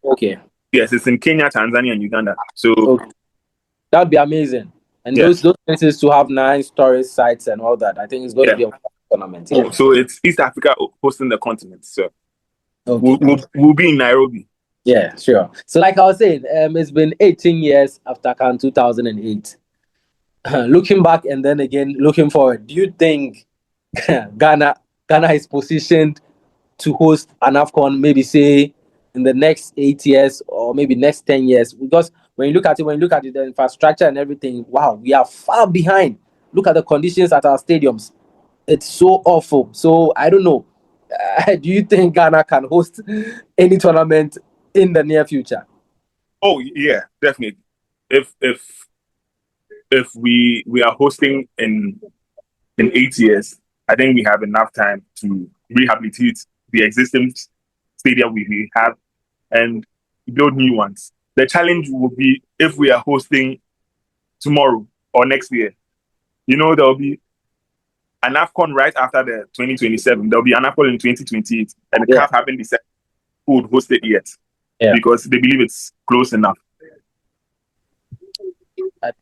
okay. Yes, it's in Kenya, Tanzania, and Uganda. So that'd be amazing. And those places to have nice tourist sites and all that. I think it's going to be tournament. Oh, Yeah. so it's East Africa hosting the continent. So Okay. we'll be in Nairobi. Yeah, sure. So, like I was saying, it's been 18 years after CAN 2008. Looking back and then again looking forward, do you think Ghana Ghana is positioned to host an AFCON, maybe say in the next 8 years or maybe next 10 years? Because when you look at it, the infrastructure and everything, wow, we are far behind. Look at the conditions at our stadiums. It's so awful. So I don't know. Do you think Ghana can host any tournament in the near future? Oh yeah, definitely. If we are hosting in 8 years, I think we have enough time to rehabilitate the existing stadium we have and build new ones. The challenge will be if we are hosting tomorrow or next year. There will be an AFCON right after the 2027. There will be an AFCON in 2028, and the Yeah, CAF haven't decided who would host it yet yeah. because they believe it's close enough.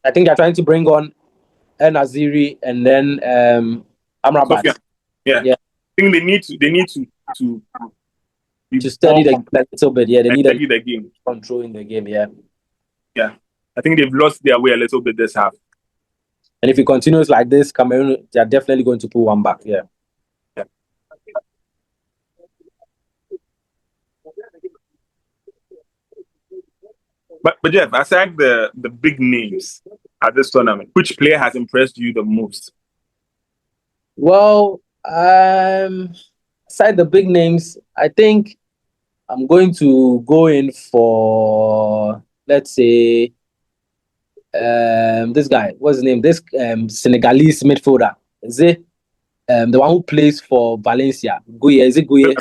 I think they're trying to bring on El Naziri and then Sophia, Amrabat. yeah, Yeah, I think they need to be to more study the game a little bit. Yeah, they and need a study the game. control in the game. Yeah, Yeah, I think they've lost their way a little bit this half. and if it continues like this, Cameroon, they are definitely going to pull one back. Yeah. Yeah. But Jeff, aside the big names at this tournament, which player has impressed you the most? Well, aside the big names, I think I'm going to go in for, let's say, this guy. What's his name? This Senegalese midfielder. Is it the one who plays for Valencia? Guye. Is it Guye?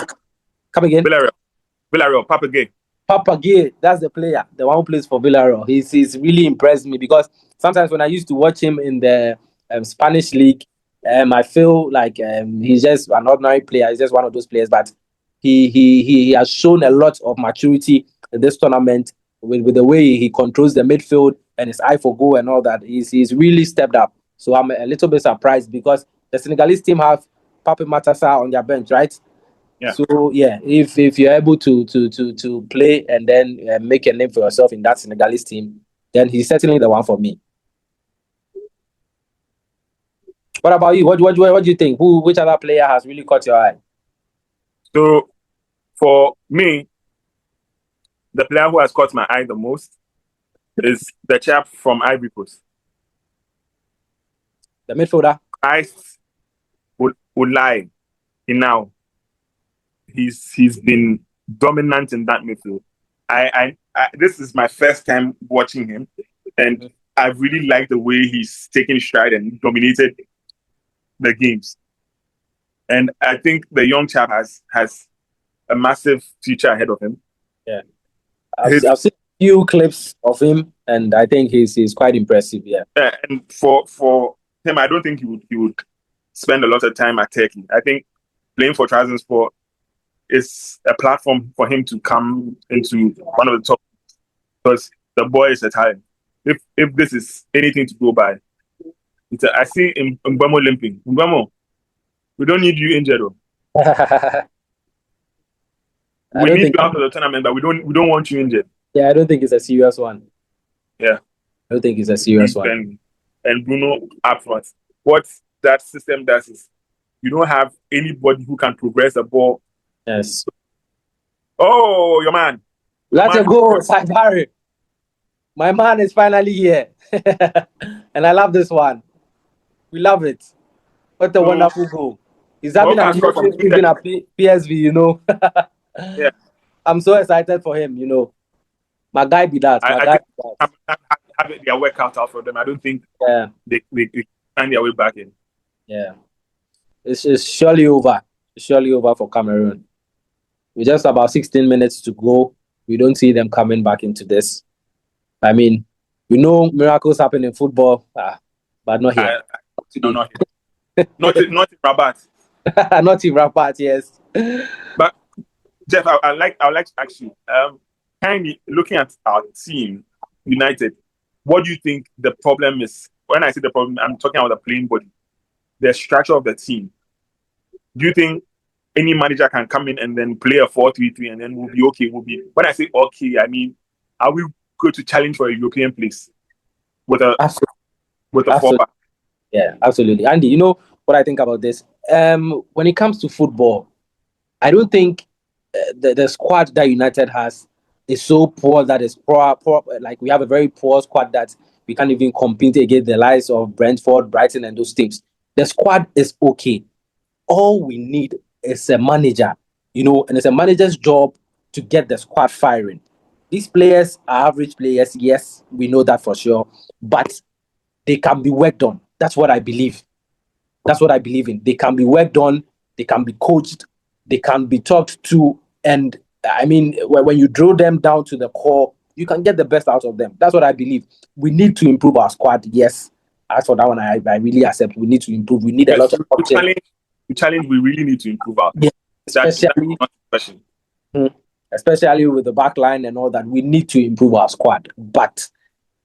Come again. Villarreal, Papa Gay. Papa Gay, that's the player, the one who plays for Villarreal. He's really impressed me because sometimes when I used to watch him in the Spanish league, I feel like he's just an ordinary player. He's just one of those players, but he has shown a lot of maturity in this tournament with the way he controls the midfield and his eye for goal and all that. He's really stepped up. So I'm a little bit surprised because the Senegalese team have Pape Matassa on their bench, right? Yeah. So yeah, if you're able to play and then make a name for yourself in that Senegalese team, then he's certainly the one for me. What about you? What do you think? Which other player has really caught your eye? So for me, the player who has caught my eye the most is the chap from Ivory Coast. The midfielder. Ice would lie. Now he's been dominant in that midfield. I this is my first time watching him, and I really like the way he's taken stride and dominated the games. And I think the young chap has a massive future ahead of him. Yeah, I've seen a few clips of him, and I think he's quite impressive. Yeah. And for him, I don't think he would spend a lot of time at Turkey. I think playing for Trabzonspor is a platform for him to come into one of the top because the boy is a talent. If this is anything to go by, I see Mbemo limping. Mbemo, we don't need you injured. We need you out of the tournament, but we don't want you injured. Yeah, I don't think it's a serious one. Yeah, I don't think it's a serious one. And Bruno up front. What that system does is you don't have anybody who can progress the ball. Yes. Oh, your man. That's a goal, Saibari. My man is finally here. And I love this one. We love it. What a wonderful goal. He's having an amazing season at PSV, you know. Yeah. I'm so excited for him, you know. My guy be that. I have their work out for them. I don't think they find their way back in. Yeah. It's surely over. It's surely over for Cameroon. With just about 16 minutes to go, we don't see them coming back into this. I mean, we know miracles happen in football, but not here. No, not here. not in Rabat. Not in Rabat, yes. But Jeff, I would like to ask you, kindly looking at our team, United, what do you think the problem is? When I say the problem, I'm talking about the playing body, the structure of the team. Do you think any manager can come in and then play a 4-3-3 and then we'll be okay? When I say okay, I mean, are we going to challenge for a European place with a Absolutely. with a Absolutely. 4-back? Yeah, absolutely. Andy, you know what I think about this? When it comes to football, I don't think the squad that United has is so poor that is poor. Like we have a very poor squad that we can't even compete against the likes of Brentford, Brighton, and those teams. The squad is okay. All we need is a manager, and it's a manager's job to get the squad firing. These players are average players, yes, we know that for sure, but they can be worked on. That's what I believe. That's what I believe in. They can be worked on, they can be coached, they can be talked to. And I mean, when you drill them down to the core, you can get the best out of them. That's what I believe. We need to improve our squad. Yes. As for that one, I really accept we need to improve. We need a Yes, lot of options. we really need to improve our. Yeah, That's especially not a question. especially with the back line and all that. We need to improve our squad. But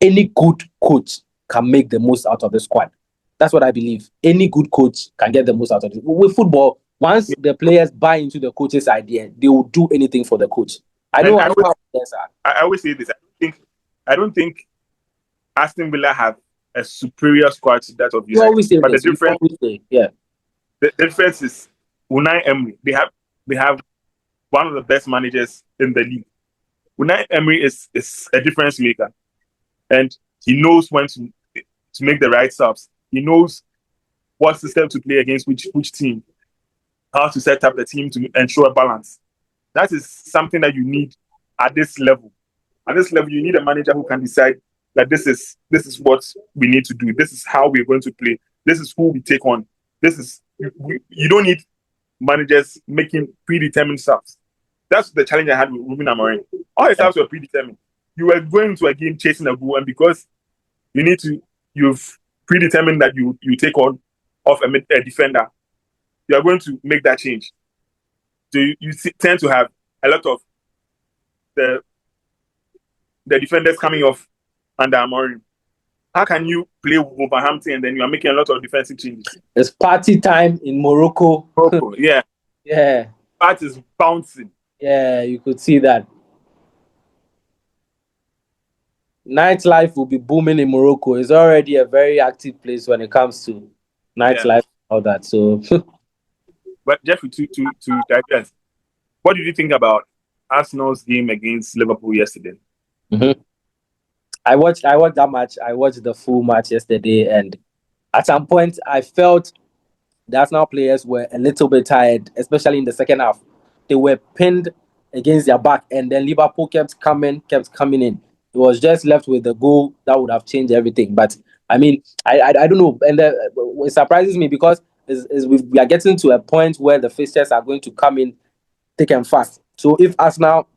any good coach can make the most out of the squad. That's what I believe. Any good coach can get the most out of it. With football, once the players buy into the coach's idea, they will do anything for the coach. I And know how players are. I always say this. I don't think Aston Villa have a superior squad to that of You United. always say But this. You always say, yeah. the difference is Unai Emery. They have one of the best managers in the league. Unai Emery is a difference maker, and he knows when to make the right subs. He knows what system to play against which team, how to set up the team to ensure balance. That is something that you need at this level. At this level, you need a manager who can decide that this is what we need to do. This is how we're going to play. This is who we take on. You don't need managers making predetermined subs. That's the challenge I had with Ruben Amorim. All his subs were predetermined. You were going to a game chasing a goal, and because you've predetermined that you take on off a defender, you are going to make that change. So you tend to have a lot of the defenders coming off under Amorim. How can you play Wolverhampton and then you are making a lot of defensive changes? It's party time in Morocco. Yeah. Yeah. That is bouncing. Yeah, you could see that. Nightlife will be booming in Morocco. It's already a very active place when it comes to nightlife and all that. So But Jeffrey, to digress, what did you think about Arsenal's game against Liverpool yesterday? Mm-hmm. I watched that match. I watched the full match yesterday, and at some point, I felt the Arsenal players were a little bit tired, especially in the second half. They were pinned against their back, and then Liverpool kept coming in. It was just left with the goal that would have changed everything. But I mean, I don't know, and it surprises me because we are getting to a point where the fixtures are going to come in thick and fast. So if Arsenal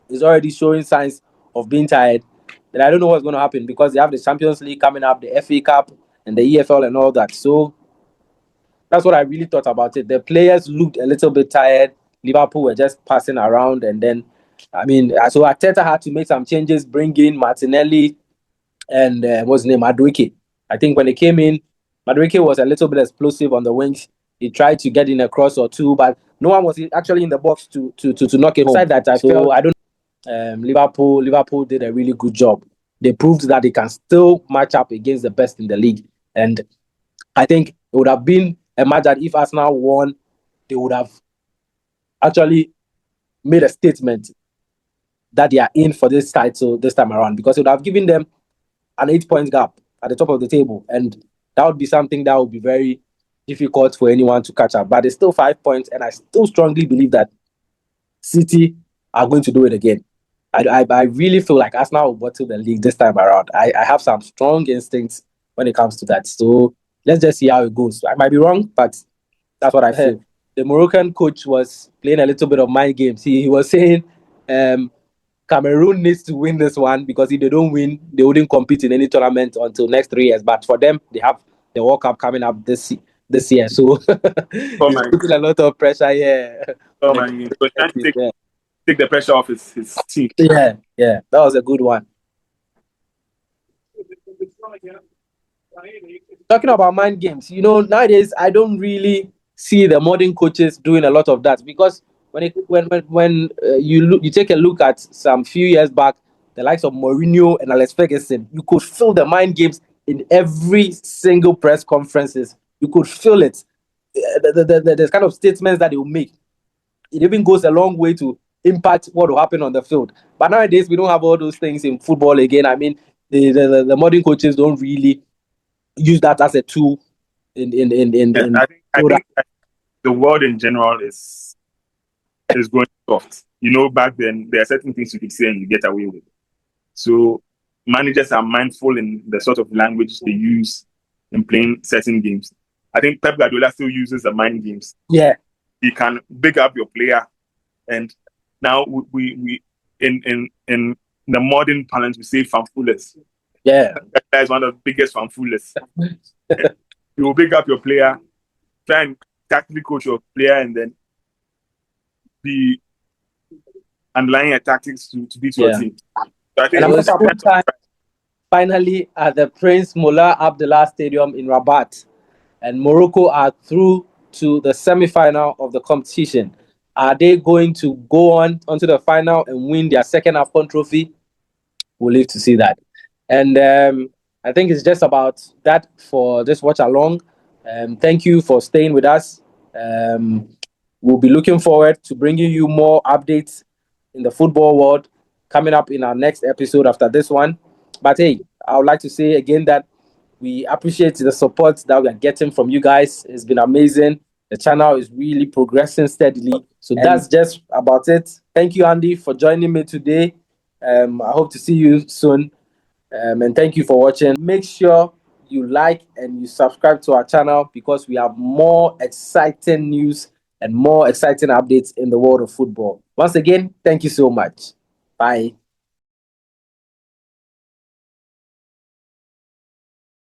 is already showing signs of being tired, then I don't know what's going to happen because they have the Champions League coming up, the FA Cup, and the EFL and all that. So that's what I really thought about it. The players looked a little bit tired. Liverpool were just passing around, and then, I mean, so Arteta had to make some changes, bring in Martinelli and what's his name, Madueke. I think when they came in, Madueke was a little bit explosive on the wings. He tried to get in a cross or two, but no one was actually in the box to knock it home. Aside that, I felt I don't. Liverpool did a really good job. They proved that they can still match up against the best in the league, and I think it would have been a match that if Arsenal won, they would have actually made a statement that they are in for this title this time around because it would have given them an 8 points gap at the top of the table. And that would be something that would be very difficult for anyone to catch up. But it's still 5 points, and I still strongly believe that City are going to do it again. I really feel like Arsenal will bottle the league this time around. I have some strong instincts when it comes to that. So let's just see how it goes. I might be wrong, but that's what I feel. The Moroccan coach was playing a little bit of mind games. He was saying Cameroon needs to win this one because if they don't win, they wouldn't compete in any tournament until next 3 years. But for them, they have the World Cup coming up this year. So he's putting a lot of pressure here. So trying to take the pressure off his team. Yeah, that was a good one. Talking about mind games, nowadays I don't really see the modern coaches doing a lot of that, because when you take a look at some few years back, the likes of Mourinho and Alex Ferguson, you could feel the mind games in every single press conferences. You could feel it. The kind of statements that they will make, it even goes a long way to impact what will happen on the field. But nowadays, we don't have all those things in football again. I mean, the modern coaches don't really use that as a tool Yeah, in I think the world in general is going soft. You know, back then there are certain things you could say and you get away with. So managers are mindful in the sort of language they use in playing certain games. I think Pep Guardiola still uses the mind games. Yeah, He can big up your player, and now we in the modern parlance we say fanfullers. yeah, That is one of the biggest fanfullers. You will big up your player, try and tactically coach your player, and then be underlying your tactics to beat your yeah. team. So I And think I'm it's happy time finally at the Prince Mullah Abdullah Stadium in Rabat, and Morocco are through to the semi-final of the competition. Are they going to go on onto the final and win their second AFCON trophy? We'll live to see that. And I think it's just about that for this watch along. Thank you for staying with us. We'll be looking forward to bringing you more updates in the football world coming up in our next episode after this one. But hey, I would like to say again that we appreciate the support that we are getting from you guys. It's been amazing. The channel is really progressing steadily. So that's just about it. Thank you, Andy, for joining me today. I hope to see you soon. And thank you for watching. Make sure you like and you subscribe to our channel, because we have more exciting news and more exciting updates in the world of football. Once again, thank you so much. Bye.